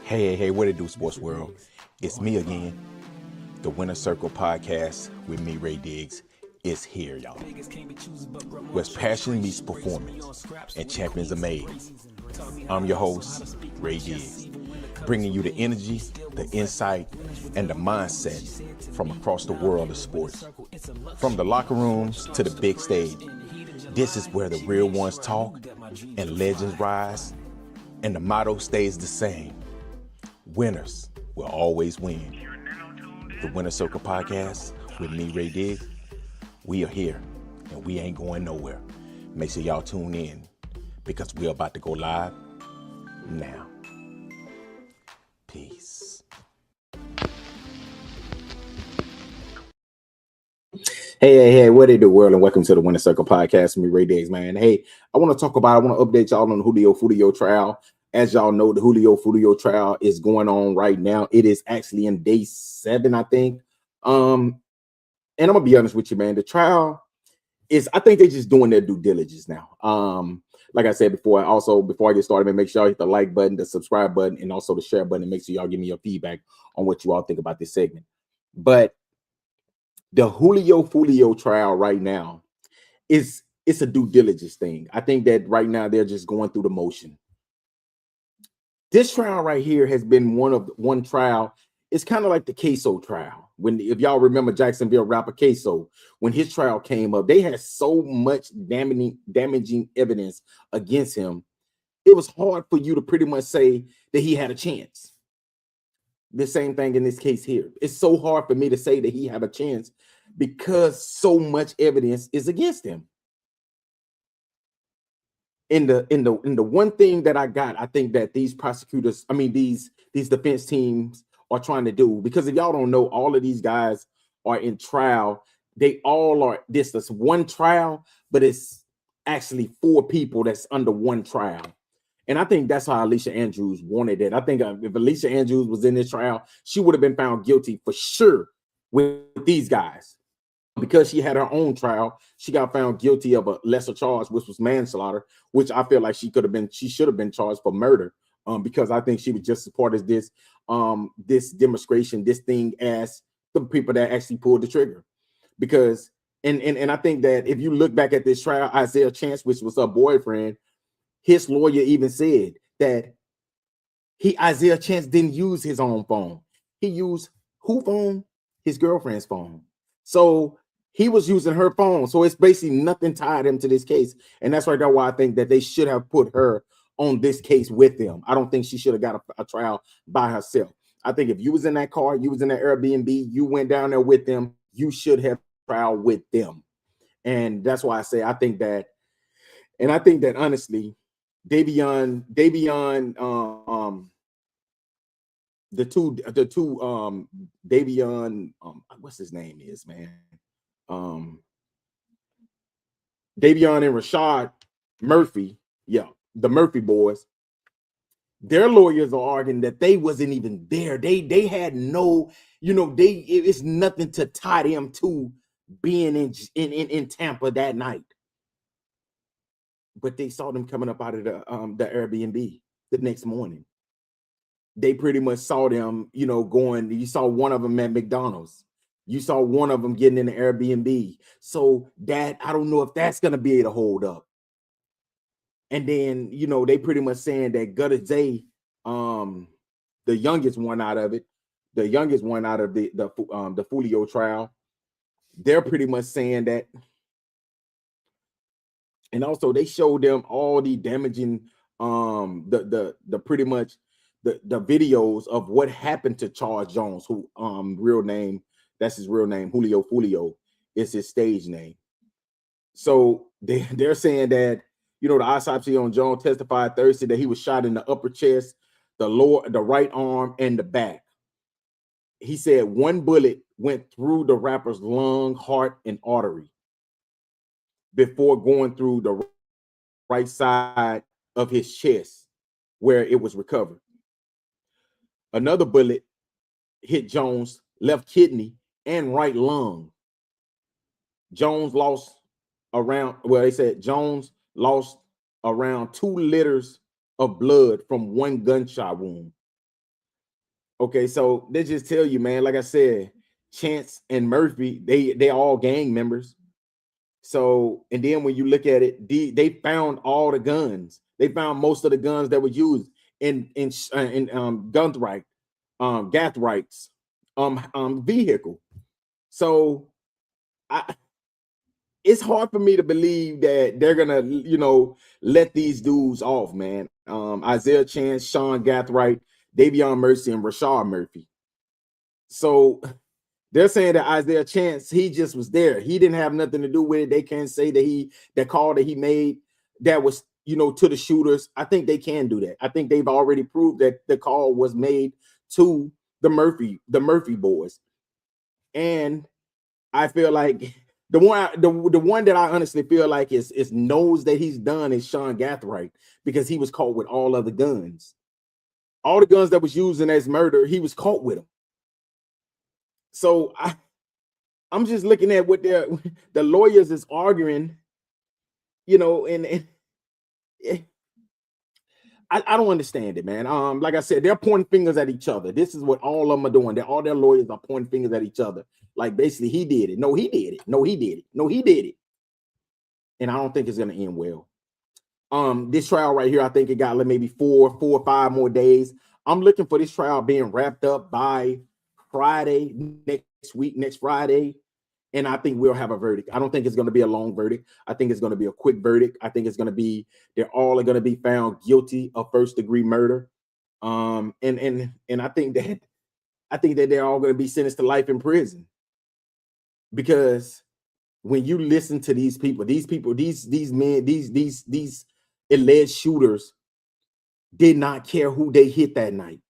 Hey, what it do, sports world? It's me again. The Winner Circle podcast with me, Ray Diggs, is here, y'all. Where passion meets performance and champions are made. I'm your host, Ray Diggs, bringing you the energy, the insight, and the mindset from across the world of sports. From the locker rooms to the big stage, this is where the real ones talk and legends rise, and the motto stays the same. Winners will always win. The Winner Circle podcast with me, Ray Diggs. We are here and we ain't going nowhere. Make sure y'all tune in because we're about to go live now. Peace. Hey, what it do, world, and welcome to the Winner Circle podcast with me, Ray Diggs, man. Hey, I want to update y'all on the Julio Foolio trial. As y'all know, the Julio Foolio trial is going on right now. It is actually in day 7, I think. And I'm gonna be honest with you, man. The trial is, I think they're just doing their due diligence now. Like I said before, before I get started, man, make sure y'all hit the like button, the subscribe button, and also the share button, and make sure y'all give me your feedback on what you all think about this segment. But the Julio Foolio trial right now it's a due diligence thing. I think that right now they're just going through the motion. This trial right here has been one trial. It's kind of like the Queso trial. If y'all remember Jacksonville rapper Queso, when his trial came up, they had so much damaging evidence against him. It was hard for you to pretty much say that he had a chance. The same thing in this case here. It's so hard for me to say that he had a chance because so much evidence is against him. In the one thing that I think that these prosecutors, these defense teams are trying to do, because if y'all don't know, all of these guys are in trial. They all are this one trial, but it's actually 4 people that's under one trial. And I think that's how Alicia Andrews wanted it. I think if Alicia Andrews was in this trial, she would have been found guilty for sure with these guys. Because she had her own trial, she got found guilty of a lesser charge, which was manslaughter, which I feel like she should have been charged for murder. Because I think she was just as part of this demonstration, this thing, as the people that actually pulled the trigger. Because and I think that if you look back at this trial, Isaiah Chance, which was her boyfriend, his lawyer even said that Isaiah Chance didn't use his own phone. He used who phone? His girlfriend's phone. So he was using her phone. So it's basically nothing tied him to this case. And that's right there why I think that they should have put her on this case with them. I don't think she should have got a trial by herself. I think if you was in that car, you was in that Airbnb, you went down there with them, you should have a trial with them. And that's why I say I think that honestly, Davion, Davion, what's his name is, man? Davion and Rashad Murphy, the Murphy boys, their lawyers are arguing that they wasn't even there. They had no, it's nothing to tie them to being in Tampa that night. But they saw them coming up out of the Airbnb the next morning. They pretty much saw them, going. You saw one of them at McDonald's. You saw one of them getting in the Airbnb. So that, I don't know if that's going to be able to hold up. And then, they pretty much saying that Gutter Zay, the youngest one out of the Foolio trial, they're pretty much saying that. And also they showed them all the damaging, the pretty much the videos of what happened to Charles Jones, who that's his real name. Julio Foolio is his stage name. So they're saying that, the autopsy on Jones testified Thursday that he was shot in the upper chest, the right arm, and the back. He said one bullet went through the rapper's lung, heart, and artery before going through the right side of his chest where it was recovered. Another bullet hit Jones' left kidney and right lung. Jones lost around 2 liters of blood from one gunshot wound. Okay, so they just tell you, man, like I said, Chance and Murphy, they all gang members. So, and then when you look at it, they found all the guns. They found most of the guns that were used in Gunthright, Gathrights, vehicle. So, I it's hard for me to believe that they're gonna, let these dudes off, man. Isaiah Chance, Sean Gathright, Davion Mercy, and Rashard Murphy. So they're saying that Isaiah Chance, he just was there. He didn't have nothing to do with it. They can't say that that call that he made that was, to the shooters. I think they can do that. I think they've already proved that the call was made to the Murphy boys. And I feel like the one that I honestly feel like is knows that he's done is Sean Gathright, because he was caught with all other guns. All the guns that was used in his murder, he was caught with them. So I'm just looking at what the lawyers is arguing, and I don't understand it, man. Like I said, they're pointing fingers at each other. This is what all of them are doing. All their lawyers are pointing fingers at each other. Like basically, he did it. No, he did it. No, he did it. No, he did it. And I don't think it's gonna end well. This trial right here, I think it got maybe four or five more days. I'm looking for this trial being wrapped up by Friday next Friday. And I think we'll have a verdict. I don't think it's going to be a long verdict. I think it's going to be a quick verdict. I think it's going to be, they're all going to be found guilty of first-degree murder. And I think that they're all going to be sentenced to life in prison. Because when you listen to these men, these alleged shooters did not care who they hit that night.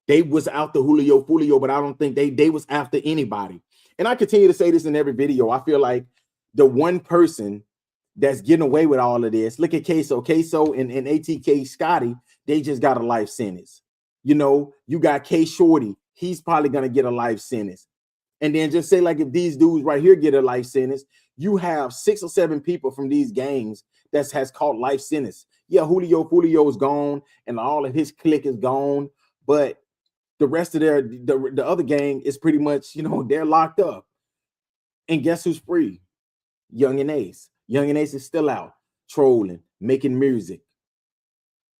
They was after Julio Foolio, but I don't think they was after anybody. And I continue to say this in every video. I feel like the one person that's getting away with all of this, look at Queso and ATK Scotty, they just got a life sentence. You got K Shorty, he's probably going to get a life sentence. And then just say, like, if these dudes right here get a life sentence, you have 6 or 7 people from these gangs that has caught life sentence. Yeah, Julio Foolio is gone and all of his clique is gone, but the rest of the other gang is pretty much, they're locked up. And guess who's free? Young and Ace. Young and Ace is still out trolling, making music.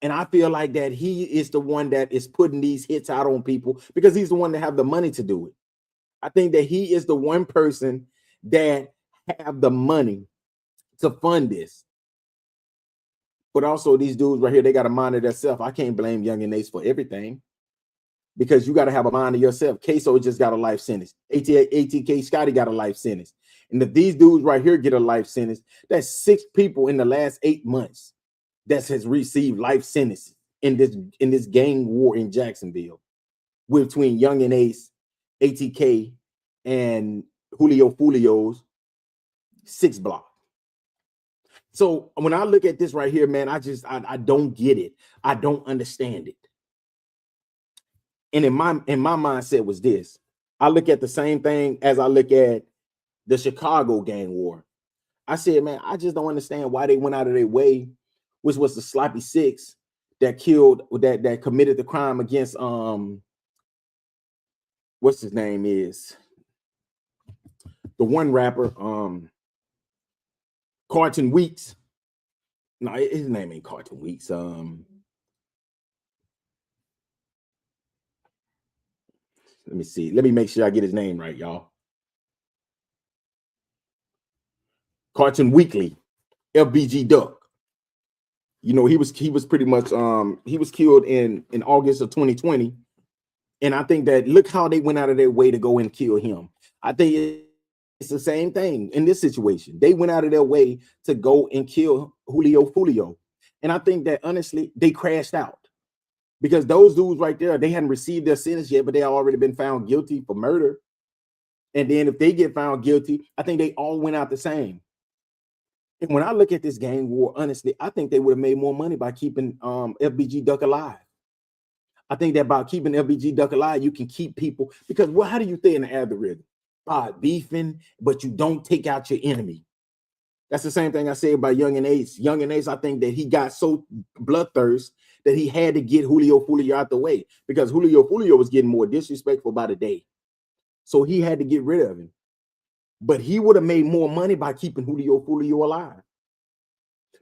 And I feel like that he is the one that is putting these hits out on people because he's the one that have the money to do it. I think that he is the one person that have the money to fund this. But also these dudes right here, they got to monitor themselves. I can't blame Young and Ace for everything, because you got to have a mind of yourself. Queso just got a life sentence. ATK Scotty got a life sentence. And if these dudes right here get a life sentence, that's 6 people in the last 8 months that has received life sentences in this gang war in Jacksonville between Young and Ace, ATK, and Julio Foolio's 6 block. So when I look at this right here, man, I don't get it. I don't understand it. And in my mindset was this. I look at the same thing as I look at the Chicago gang war. I said, man, I just don't understand why they went out of their way, which was the sloppy 6 that committed the crime against what's his name is the one rapper, Carton Weeks. No, his name ain't Carton Weeks. Let me see. Let me make sure I get his name right, y'all. Carton Weekly, FBG Duck. He was pretty much he was killed in August of 2020. And I think that look how they went out of their way to go and kill him. I think it's the same thing in this situation. They went out of their way to go and kill Julio Foolio. And I think that honestly, they crashed out. Because those dudes right there, they hadn't received their sentence yet, but they already been found guilty for murder. And then if they get found guilty, I think they all went out the same. And when I look at this gang war, honestly, I think they would have made more money by keeping FBG Duck alive. I think that by keeping FBG Duck alive, you can keep people, because how do you stay in the algorithm? By beefing, but you don't take out your enemy. That's the same thing I say about Young and Ace. Young and Ace, I think that he got so bloodthirst that he had to get Julio Foolio out the way because Julio Foolio was getting more disrespectful by the day. So he had to get rid of him. But he would have made more money by keeping Julio Foolio alive.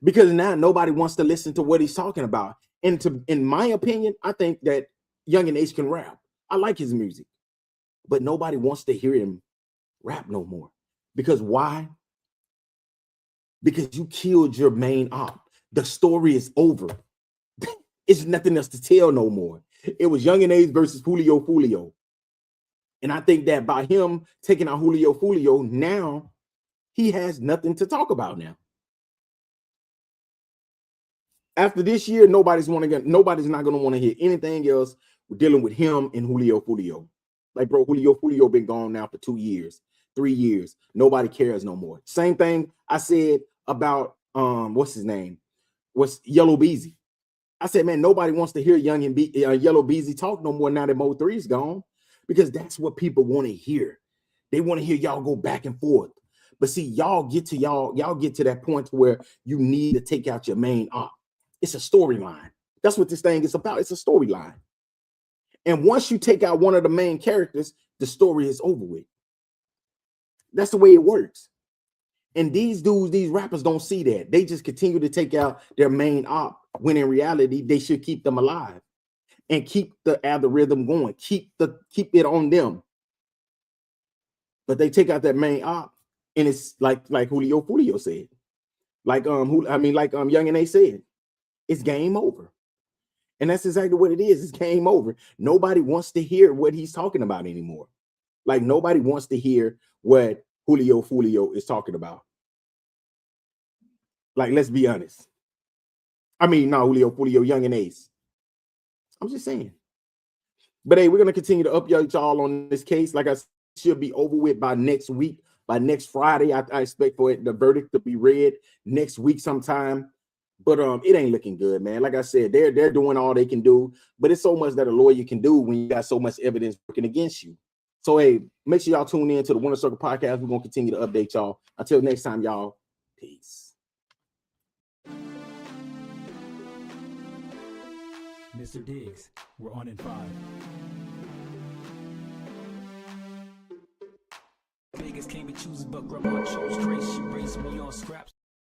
Because now nobody wants to listen to what he's talking about. And in my opinion, I think that Young and Ace can rap. I like his music. But nobody wants to hear him rap no more. Because why? Because you killed your main op. The story is over. It's nothing else to tell no more. It was Young and Ace versus Julio Foolio. And I think that by him taking out Julio Foolio, now he has nothing to talk about now. After this year, nobody's not going to want to hear anything else dealing with him and Julio Foolio. Like, bro, Julio Foolio been gone now for 2 years, 3 years. Nobody cares no more. Same thing I said about what's his name? What's Yellow Beezy? I said, man, nobody wants to hear Yellow Beezy talk no more now that Mo 3's gone, because that's what people want to hear. They want to hear y'all go back and forth. But see, y'all get to that point where you need to take out your main op. It's a storyline. That's what this thing is about. It's a storyline. And once you take out one of the main characters, the story is over with. That's the way it works. And these dudes, these rappers don't see that. They just continue to take out their main op, when in reality, they should keep them alive and keep the algorithm going. Keep it on them. But they take out that main op, and it's like Julio Foolio said. Like Young and A said, it's game over. And that's exactly what it is. It's game over. Nobody wants to hear what he's talking about anymore. Like, nobody wants to hear what Julio Foolio is talking about. Like, let's be honest. I mean, no, Julio Foolio, Young and Ace. I'm just saying. But hey, we're going to continue to update y'all on this case. Like I said, it should be over with by next week. By next Friday, I expect for the verdict to be read next week sometime. But it ain't looking good, man. Like I said, they're doing all they can do. But it's so much that a lawyer can do when you got so much evidence working against you. So, hey, make sure y'all tune in to the Winner Circle podcast. We're going to continue to update y'all. Until next time, y'all. Peace. Mr. Diggs, we're on in 5. Vegas can't be choosers, but grandma chose trace. She raised me on scraps.